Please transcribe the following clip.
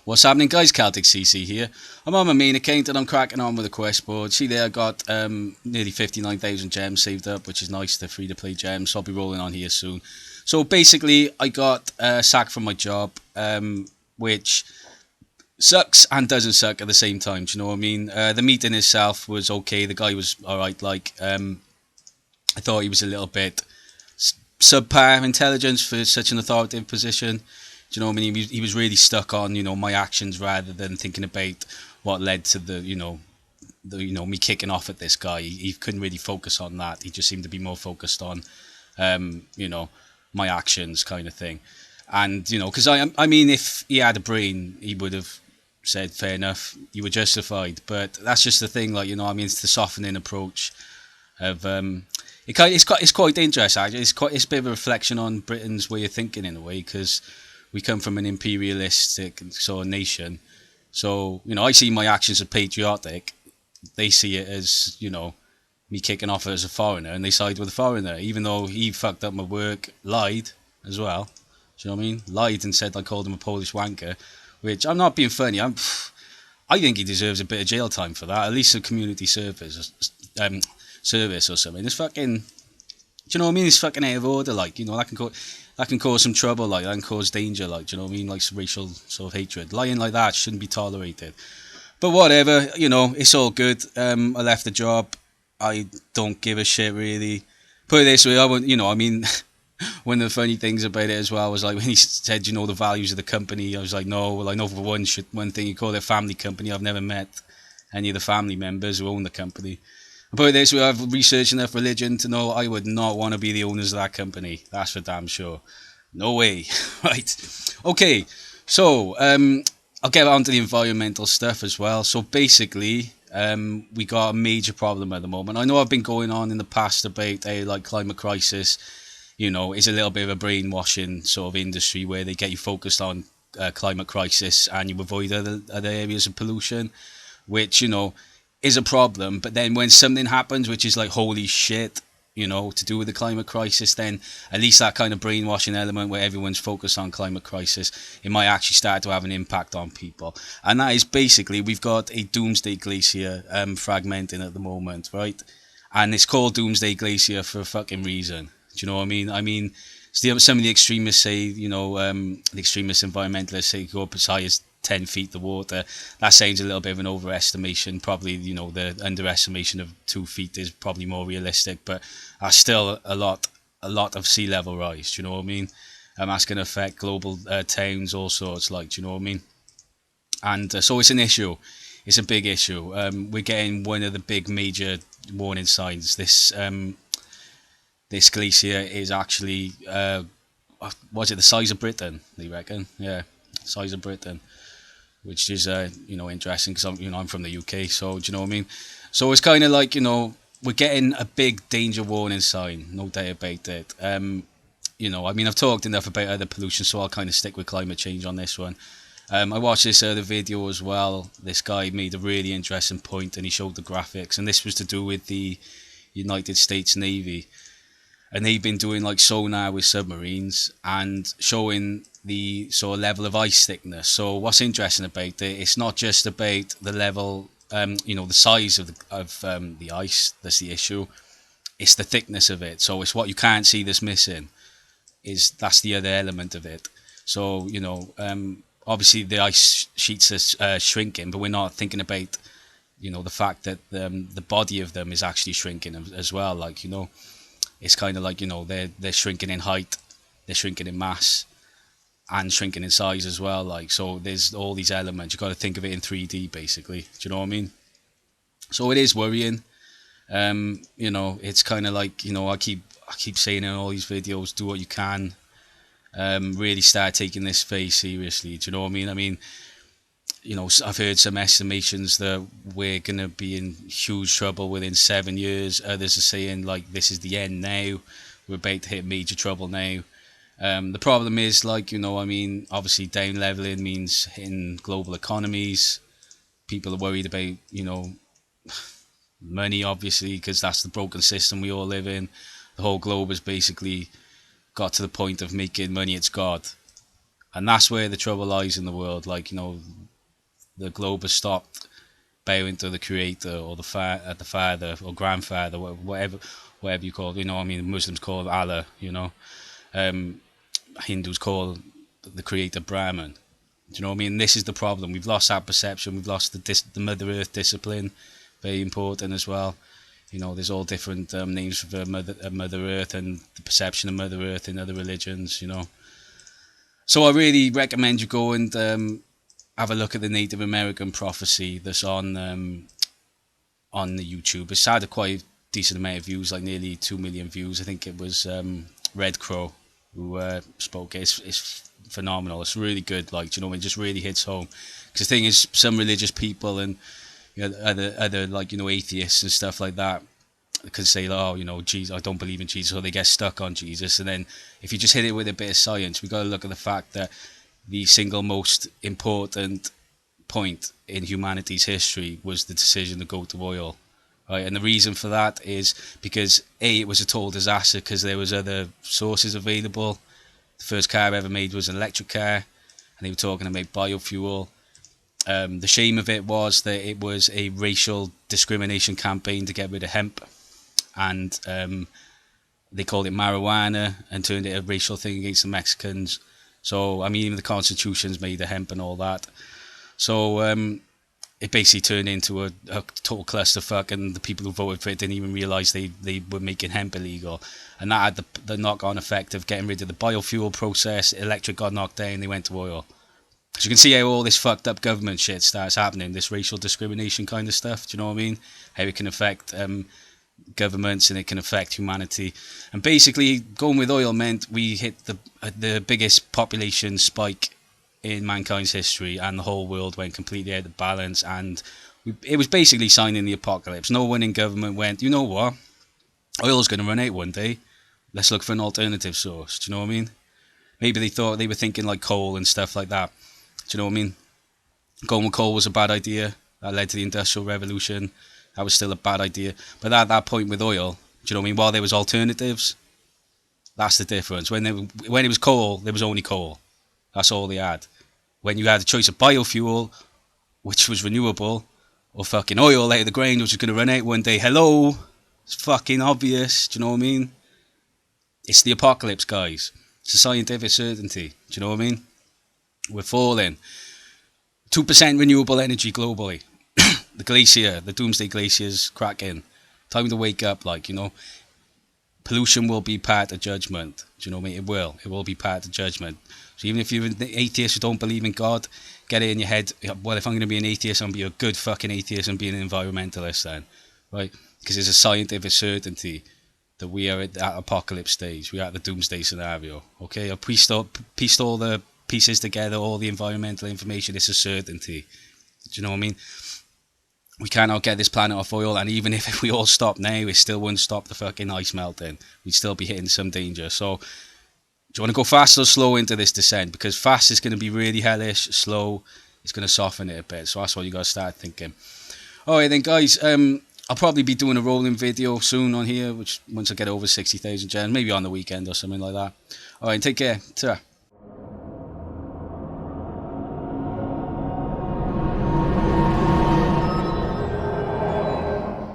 What's happening, guys? Celtic CC here. I'm on my main account and I'm cracking on with the quest board. See there, I got nearly 59,000 gems saved up, which is nice. They're free to play gems, so I'll be rolling on here soon. So basically, I got sacked from my job, which sucks and doesn't suck at the same time. Do you know what I mean? The meeting itself was okay. The guy was alright. I thought he was a little bit subpar intelligence for such an authoritative position. Do you know what I mean? He was really stuck on, my actions rather than thinking about what led to me kicking off at this guy. He couldn't really focus on that. He just seemed to be more focused on, my actions kind of thing. And, because I mean, if he had a brain, he would have said, fair enough, you were justified. But that's just the thing, it's the softening approach of, it's quite interesting, actually. It's a bit of a reflection on Britain's way of thinking in a way, because we come from an imperialistic sort of nation. So, I see my actions as patriotic. They see it as, me kicking off as a foreigner, and they side with the foreigner, even though he fucked up my work, lied as well. Do you know what I mean? Lied and said I called him a Polish wanker, which I'm not being funny. I think he deserves a bit of jail time for that, at least a community service or something. It's fucking, do you know what I mean? It's fucking out of order, that can cause some trouble, that can cause danger, do you know what I mean? Like some racial sort of hatred. Lying like that shouldn't be tolerated. But whatever, it's all good. I left the job. I don't give a shit, really. Put it this way, I wouldn't, one of the funny things about it as well was like when he said, the values of the company, I was like, no, well, I know for one thing, you call it a family company. I've never met any of the family members who own the company. But this way, I've researched enough religion to know I would not want to be the owners of that company. That's for damn sure. No way. Right. Okay. So, I'll get on to the environmental stuff as well. So basically, we got a major problem at the moment. I know I've been going on in the past about climate crisis. It's a little bit of a brainwashing sort of industry where they get you focused on climate crisis and you avoid other areas of pollution, which, is a problem. But then when something happens which is like holy shit, to do with the climate crisis, then at least that kind of brainwashing element where everyone's focused on climate crisis, it might actually start to have an impact on people. And that is basically, we've got a Doomsday Glacier fragmenting at the moment, right? And it's called Doomsday Glacier for a fucking reason. Do you know what I mean? Some of the extremists say, the extremist environmentalists say go up as high as 10 feet the water. That sounds a little bit of an overestimation. Probably, the underestimation of 2 feet is probably more realistic, but that's still a lot of sea level rise. Do you know what I mean? That's going to affect global towns, all sorts. Do you know what I mean? And so it's an issue. It's a big issue. We're getting one of the big major warning signs. This glacier is actually, was it the size of Britain? They reckon, yeah, size of Britain. Which is interesting because I'm from the UK, so do you know what I mean? So it's kind of like we're getting a big danger warning sign, no doubt about it. I've talked enough about other pollution, so I'll kind of stick with climate change on this one. I watched this other video as well. This guy made a really interesting point, and he showed the graphics, and this was to do with the United States Navy. And they've been doing sonar with submarines and showing the sort of level of ice thickness. So what's interesting about it, it's not just about the level, the size of the ice that's the issue. It's the thickness of it. So it's what you can't see that's missing. That's the other element of it. So obviously the ice sheets are shrinking, but we're not thinking about the fact that the body of them is actually shrinking as well. It's kind of they're shrinking in height, they're shrinking in mass, and shrinking in size as well. So there's all these elements. You've got to think of it in 3D basically. Do you know what I mean? So it is worrying. It's kind of I keep saying in all these videos, do what you can. Really start taking this phase seriously. Do you know what I mean? I've heard some estimations that we're going to be in huge trouble within 7 years. Others are saying this is the end now. We're about to hit major trouble now. The problem is obviously down leveling means hitting global economies. People are worried about, money, obviously, because that's the broken system we all live in. The whole globe has basically got to the point of making money its god. And that's where the trouble lies in the world. Like, the globe has stopped bowing to the creator or the father or grandfather, whatever you call it. Muslims call it Allah. Um, Hindus call the creator Brahman. Do you know what I mean? This is the problem. We've lost that perception. We've lost the Mother Earth discipline. Very important as well. There's all different names for Mother Earth and the perception of Mother Earth in other religions. So I really recommend you go and have a look at the Native American prophecy that's on the YouTube. It's had a quite decent amount of views, like nearly 2 million views. I think it was Red Crow who spoke. It's phenomenal. It's really good. Like, it just really hits home. Because the thing is, some religious people and other like atheists and stuff like that can say, Jesus, I don't believe in Jesus, or they get stuck on Jesus. And then if you just hit it with a bit of science, we've got to look at the fact that the single most important point in humanity's history was the decision to go to oil. Right? And the reason for that is because it was a total disaster because there was other sources available. The first car ever made was an electric car, and they were talking about biofuel. The shame of it was that it was a racial discrimination campaign to get rid of hemp, and they called it marijuana and turned it a racial thing against the Mexicans. So, even the Constitution's made of hemp and all that. So, it basically turned into a total clusterfuck, and the people who voted for it didn't even realise they were making hemp illegal. And that had the knock-on effect of getting rid of the biofuel process. Electric got knocked down, they went to oil. So you can see how all this fucked up government shit starts happening, this racial discrimination kind of stuff, do you know what I mean? How it can affect governments and it can affect humanity. And basically, going with oil meant we hit the biggest population spike in mankind's history, and the whole world went completely out of balance, and it was basically signing the apocalypse. No one in government went, you know what, oil's going to run out one day, let's look for an alternative source, do you know what I mean? Maybe they were thinking like coal and stuff like that. Do you know what I mean? Going with coal was a bad idea. That led to the Industrial Revolution. That was still a bad idea. But at that point with oil, do you know what I mean? While there was alternatives, that's the difference. When it was coal, there was only coal. That's all they had. When you had a choice of biofuel, which was renewable, or fucking oil out of the ground, which was going to run out one day. Hello? It's fucking obvious. Do you know what I mean? It's the apocalypse, guys. It's a scientific certainty. Do you know what I mean? We're falling. 2% renewable energy globally. The Doomsday Glacier is cracking. Time to wake up, pollution will be part of judgment. Do you know what I mean? It will be part of judgment. So even if you're an atheist who don't believe in God, get it in your head, well, if I'm going to be an atheist, I'm going to be a good fucking atheist and be an environmentalist then. Right? Because it's a scientific certainty that we are at that apocalypse stage. We are at the doomsday scenario. Okay? I've pieced all the pieces together, all the environmental information. It's a certainty. Do you know what I mean? We cannot get this planet off oil, and even if we all stop now, it still wouldn't stop the fucking ice melting. We'd still be hitting some danger. So, do you want to go fast or slow into this descent? Because fast is going to be really hellish. Slow is going to soften it a bit. So that's what you got to start thinking. Alright then, guys. I'll probably be doing a rolling video soon on here, which once I get over 60,000 gen, maybe on the weekend or something like that. Alright, take care. Ta-ra.